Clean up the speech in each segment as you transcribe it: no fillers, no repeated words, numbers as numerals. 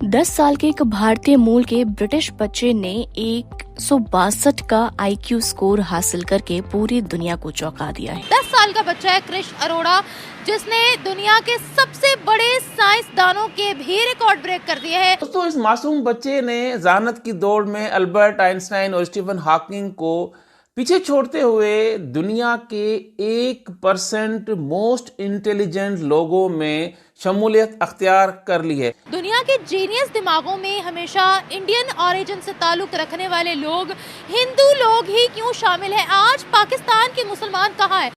10 साल के एक भारतीय मूल के ब्रिटिश बच्चे ने 162 का आईक्यू स्कोर हासिल करके पूरी दुनिया को चौंका दिया है। 10 साल का बच्चा है क्रिश अरोड़ा, जिसने दुनिया के सबसे बड़े साइंसदानों के भी रिकॉर्ड ब्रेक कर दिए हैं। दोस्तों, इस मासूम बच्चे ने ज़हानत की दौड़ में अल्बर्ट आइंस्टाइन और स्टीफन हॉकिंग को पीछे छोड़ते हुए दुनिया के 1% मोस्ट इंटेलिजेंट लोगों में शमूलियत अख्तियार कर ली है। दुनिया के जीनियस दिमागों में हमेशा इंडियन ओरिजिन से ताल्लुक रखने वाले लोग हिंदू लोग ही क्यों शामिल हैं? आज पाकिस्तान के मुसलमान कहाँ हैं?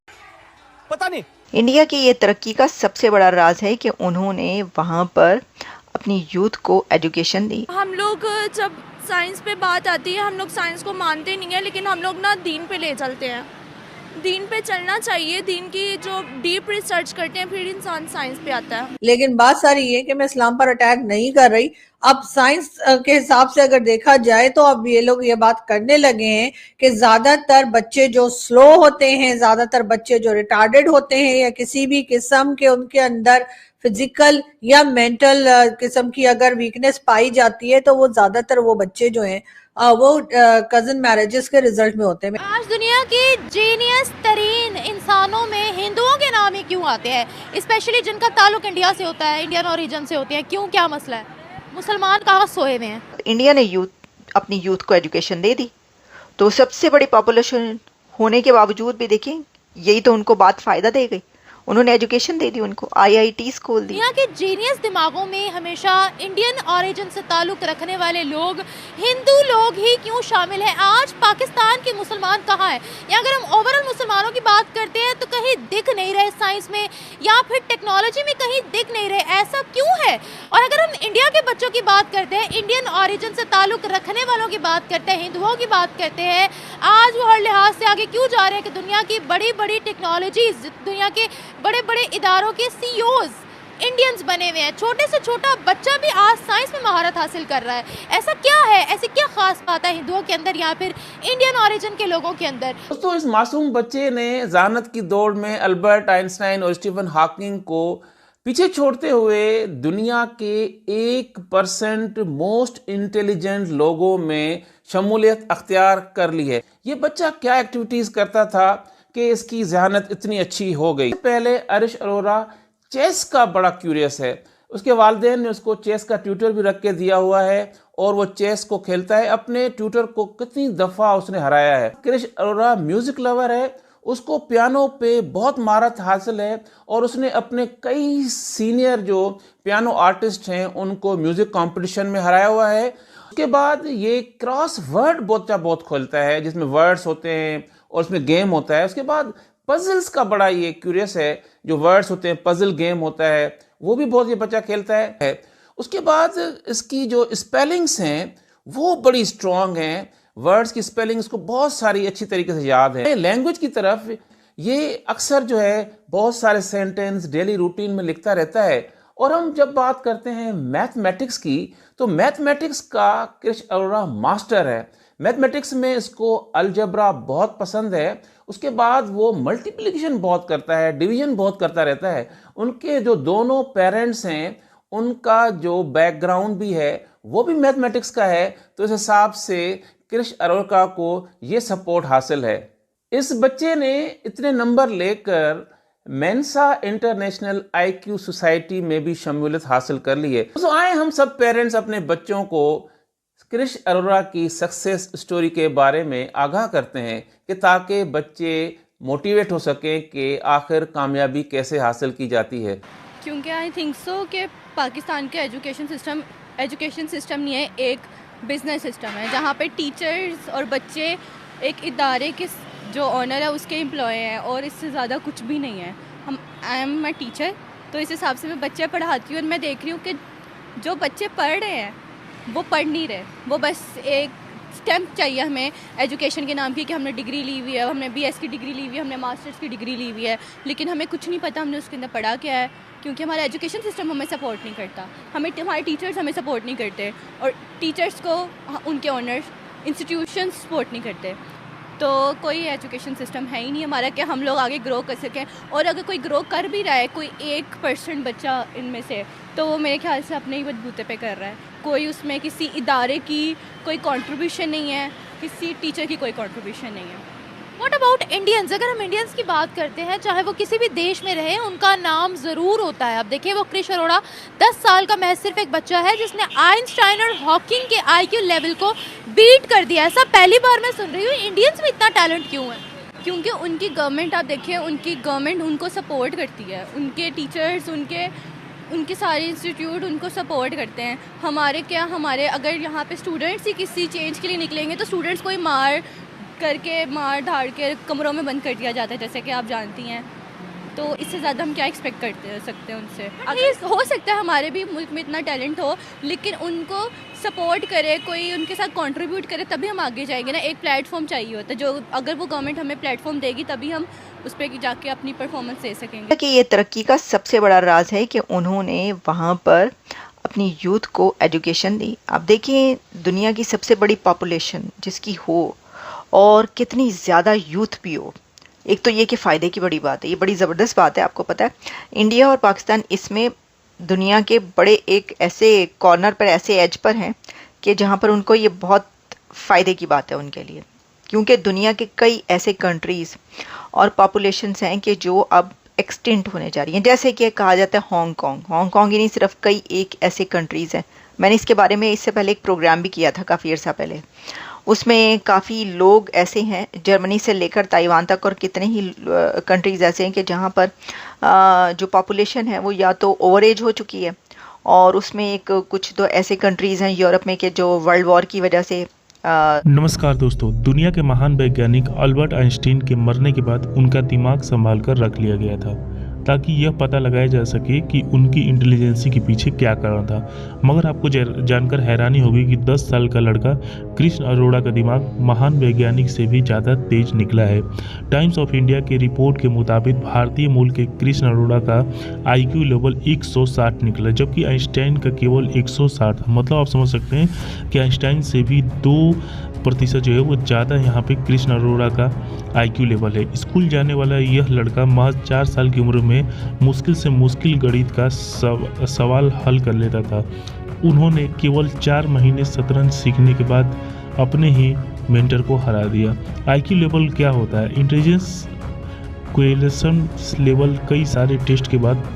पता नहीं। इंडिया की ये तरक्की का सबसे बड़ा राज है कि उन्होंने वहाँ पर अपनी यूथ को एजुकेशन दी। हम लोग जब साइंस पे बात आती है, हम लोग साइंस को मानते नहीं है, लेकिन हम लोग ना दीन पे ले चलते हैं। दीन पे चलना चाहिए, दीन की जो डीप रिसर्च करते हैं, फिर इंसान साइंस पे आता है। लेकिन बात सारी ये कि मैं इस्लाम पर अटैक नहीं कर रही। अब साइंस के हिसाब से अगर देखा जाए तो अब ये लोग ये बात करने लगे हैं कि ज्यादातर बच्चे जो स्लो होते हैं, ज्यादातर बच्चे जो रिटार्डेड होते हैं या किसी भी किस्म के उनके अंदर फिजिकल या मेंटल किस्म की अगर वीकनेस पाई जाती है तो वो ज्यादातर वो बच्चे जो हैं वो कजन मैरिजेस के रिजल्ट में होते हैं। आज दुनिया के जीनियस तरीन इंसानों में हिंदुओं के नाम ही क्यों आते हैं, स्पेशली जिनका ताल्लुक इंडिया से होता है, इंडियन ओरिजिन से होते हैं? क्यों, क्या मसला है? मुसलमान कहाँ सोए हुए हैं? इंडिया ने अपनी यूथ को एजुकेशन दे दी, तो सबसे बड़ी पॉपुलेशन होने के बावजूद भी देखिए यही तो उनको बात फायदा दे गई। उन्होंने एजुकेशन दे दी, उनको IITs खोल दी। दुनिया के जीनियस दिमागों में हमेशा इंडियन ओरिजिन से ताल्लुक रखने वाले लोग हिंदू लोग ही क्यों शामिल हैं? आज पाकिस्तान के मुसलमान कहाँ हैं? या अगर हम ओवरऑल मुसलमानों की बात करते हैं तो कहीं दिख नहीं रहे साइंस में या फिर टेक्नोलॉजी में कहीं दिख नहीं रहे। ऐसा क्यों है? और अगर हम इंडिया के बच्चों की बात करते हैं, इंडियन ओरिजिन से ताल्लुक रखने वालों की बात करते हैं, हिंदुओं की बात करते हैं, आज वो हर लिहाज से आगे क्यों जा रहे हैं कि दुनिया की बड़ी बड़ी टेक्नोलॉजीज, दुनिया के बड़े बड़े इदारों के CEOs इंडियंस बने हुए हैं। छोटे से छोटा बच्चा भी आज साइंस में महारत हासिल कर रहा है। ऐसा क्या है? ऐसी क्या खास बात है हिंदुओं के अंदर या फिर इंडियन ओरिजिन के लोगों के अंदर? दोस्तों, इस मासूम बच्चे ने ज़हानत की दौड़ में अल्बर्ट आइंस्टाइन और स्टीफन हॉकिंग को पीछे छोड़ते हुए दुनिया के 1% मोस्ट इंटेलिजेंट लोगों में शमूलियत अख्तियार कर ली है। ये बच्चा क्या एक्टिविटीज करता था कि इसकी ज़हानत इतनी अच्छी हो गई? पहले अरिश अरोड़ा चेस का बड़ा क्यूरियस है। उसके वालिदैन ने उसको चेस का ट्यूटर भी रख के दिया हुआ है और वो चेस को खेलता है। अपने ट्यूटर को कितनी दफ़ा उसने हराया है। क्रिश अरोड़ा म्यूज़िक लवर है, उसको पियानो पे बहुत महारत हासिल है और उसने अपने कई सीनियर जो पियानो आर्टिस्ट हैं उनको म्यूज़िक कंपटीशन में हराया हुआ है। उसके बाद ये क्रॉस वर्ड बच्चा बहुत खोलता है, जिसमें वर्ड्स होते हैं और उसमें गेम होता है। उसके बाद पजल्स का बड़ा ये क्यूरियस है, जो वर्ड्स होते हैं, पजल गेम होता है, वो भी बहुत ये बच्चा खेलता है। उसके बाद इसकी जो स्पेलिंग्स हैं वो बड़ी स्ट्रॉन्ग हैं। वर्ड्स की स्पेलिंग्स को बहुत सारी अच्छी तरीके से याद है। लैंग्वेज की तरफ ये अक्सर जो है बहुत सारे सेंटेंस डेली रूटीन में लिखता रहता है। और हम जब बात करते हैं मैथमेटिक्स की, तो मैथमेटिक्स का क्रिश अरोड़ा मास्टर है। मैथमेटिक्स में इसको अलजबरा बहुत पसंद है। उसके बाद वो मल्टीप्लिकेशन बहुत करता है, डिवीजन बहुत करता रहता है। उनके जो दोनों पेरेंट्स हैं उनका जो बैकग्राउंड भी है वो भी मैथमेटिक्स का है, तो इस हिसाब से क्रिश अरोड़ा को ये सपोर्ट हासिल है। इस बच्चे ने इतने नंबर लेकर मेंसा इंटरनेशनल IQ सोसाइटी में भी शमूलियत हासिल कर ली है। तो आए हम सब पेरेंट्स अपने बच्चों को क्रिश अरोड़ा की सक्सेस स्टोरी के बारे में आगाह करते हैं कि ताकि बच्चे मोटिवेट हो सकें कि आखिर कामयाबी कैसे हासिल की जाती है। क्योंकि आई थिंक सो कि पाकिस्तान का एजुकेशन सिस्टम नहीं है, एक बिजनेस सिस्टम है जहाँ पे टीचर्स और बच्चे एक इदारे के जो ऑनर है उसके एम्प्लॉय हैं और इससे ज़्यादा कुछ भी नहीं है। आई एम माई टीचर, तो इस हिसाब से मैं बच्चे पढ़ाती हूँ और मैं देख रही हूँ कि जो बच्चे पढ़ रहे हैं वो पढ़ नहीं रहे। वो बस एक स्टैम्प चाहिए हमें एजुकेशन के नाम की कि हमने डिग्री ली हुई है, हमने BS की डिग्री ली हुई है, हमने मास्टर्स की डिग्री ली हुई है, लेकिन हमें कुछ नहीं पता हमने उसके अंदर पढ़ा क्या है, क्योंकि हमारा एजुकेशन सिस्टम हमें सपोर्ट नहीं करता। हमारे टीचर्स हमें सपोर्ट नहीं करते और टीचर्स को उनके ऑनर्स इंस्टीट्यूशन सपोर्ट नहीं करते। तो कोई एजुकेशन सिस्टम है ही नहीं हमारा कि हम लोग आगे ग्रो कर सकें। और अगर कोई ग्रो कर भी रहा है, कोई 1% बच्चा इनमें से, तो वो मेरे ख्याल से अपने ही बलबूते पे कर रहा है। कोई उसमें किसी इदारे की कोई कंट्रीब्यूशन नहीं है, किसी टीचर की कोई कंट्रीब्यूशन नहीं है। What about Indians? अगर हम इंडियंस की बात करते हैं, चाहे वो किसी भी देश में रहे, उनका नाम ज़रूर होता है। अब देखिए, वो क्रिश अरोड़ा 10 साल का महज सिर्फ एक बच्चा है जिसने आइंस्टाइन और हॉकिंग के IQ लेवल को बीट कर दिया। ऐसा पहली बार मैं सुन रही हूँ। इंडियंस में इतना टैलेंट क्यों है? क्योंकि उनकी गवर्नमेंट, आप देखिए, उनकी गवर्नमेंट उनको सपोर्ट करती है, उनके टीचर्स, उनके सारे इंस्टीट्यूट उनको सपोर्ट करते हैं। हमारे अगर यहाँ पे स्टूडेंट्स ही किसी चेंज के लिए निकलेंगे तो स्टूडेंट्स को ही मार धाड़ के कमरों में बंद कर दिया जाता है, जैसे कि आप जानती हैं। तो इससे ज़्यादा हम क्या एक्सपेक्ट करते सकते हैं उनसे? अगर हो सकता है हमारे भी मुल्क में इतना टैलेंट हो, लेकिन उनको सपोर्ट करे, कोई उनके साथ कंट्रीब्यूट करे, तभी हम आगे जाएंगे ना। एक प्लेटफॉर्म चाहिए होता है, जो अगर वो गवर्नमेंट हमें प्लेटफॉर्म देगी तभी हम उस पर जाके अपनी परफॉर्मेंस दे सकेंगे। कि ये तरक्की का सबसे बड़ा राज है कि उन्होंने वहाँ पर अपनी यूथ को एजुकेशन दी। आप देखिए, दुनिया की सबसे बड़ी पॉपुलेशन जिसकी हो और कितनी ज़्यादा यूथ भी हो, एक तो ये कि फ़ायदे की बड़ी बात है, ये बड़ी ज़बरदस्त बात है। आपको पता है, इंडिया और पाकिस्तान इसमें दुनिया के बड़े एक ऐसे कॉर्नर पर, ऐसे एज पर हैं कि जहाँ पर उनको ये बहुत फ़ायदे की बात है उनके लिए, क्योंकि दुनिया के कई ऐसे कंट्रीज़ और पॉपुलेशंस हैं कि जो अब एक्सटिंक्ट होने जा रही हैं। जैसे कि कहा जाता है हांगकॉन्ग ही नहीं, सिर्फ कई एक ऐसे कंट्रीज़ हैं। मैंने इसके बारे में इससे पहले एक प्रोग्राम भी किया था काफ़ी अर्सा पहले। उसमें काफ़ी लोग ऐसे हैं, जर्मनी से लेकर ताइवान तक, और कितने ही कंट्रीज़ ऐसे हैं कि जहाँ पर जो पॉपुलेशन है वो या तो ओवर एज हो चुकी है, और उसमें एक कुछ तो ऐसे कंट्रीज़ हैं यूरोप में कि जो वर्ल्ड वॉर की वजह से नमस्कार दोस्तों, दुनिया के महान वैज्ञानिक अल्बर्ट आइंस्टीन के मरने के बाद उनका दिमाग संभाल कर रख लिया गया था ताकि यह पता लगाया जा सके कि उनकी इंटेलिजेंसी के पीछे क्या कारण था। मगर आपको जानकर हैरानी होगी कि 10 साल का लड़का कृष्ण अरोड़ा का दिमाग महान वैज्ञानिक से भी ज़्यादा तेज निकला है। टाइम्स ऑफ इंडिया के रिपोर्ट के मुताबिक भारतीय मूल के कृष्ण अरोड़ा का IQ लेवल 160 निकला, जबकि आइंस्टाइन का केवल 160 था। मतलब आप समझ सकते हैं कि आइंस्टाइन से भी 2% जो है वो ज़्यादा यहाँ पे कृष्ण अरोड़ा का IQ लेवल है। स्कूल जाने वाला यह लड़का महज 4 साल की उम्र में मुश्किल से मुश्किल गणित का सवाल हल कर लेता था। उन्होंने केवल 4 महीने शतरंज सीखने के बाद अपने ही मेंटर को हरा दिया। IQ लेवल क्या होता है? इंटेलिजेंस क्वेश्चन लेवल कई सारे टेस्ट के बाद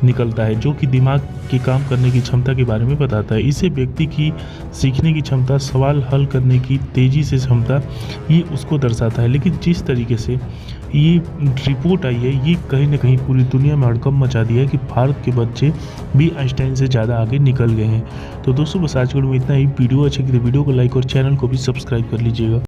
निकलता है, जो कि दिमाग के काम करने की क्षमता के बारे में बताता है। इसे व्यक्ति की सीखने की क्षमता, सवाल हल करने की तेज़ी से क्षमता, ये उसको दर्शाता है। लेकिन जिस तरीके से ये रिपोर्ट आई है, ये कहीं ना कहीं पूरी दुनिया में हड़कंप मचा दिया है कि भारत के बच्चे भी आइंस्टाइन से ज़्यादा आगे निकल गए हैं। तो दोस्तों, बस आज के वीडियो में इतना ही। वीडियो अच्छी लगी तो वीडियो को लाइक और चैनल को भी सब्सक्राइब कर लीजिएगा।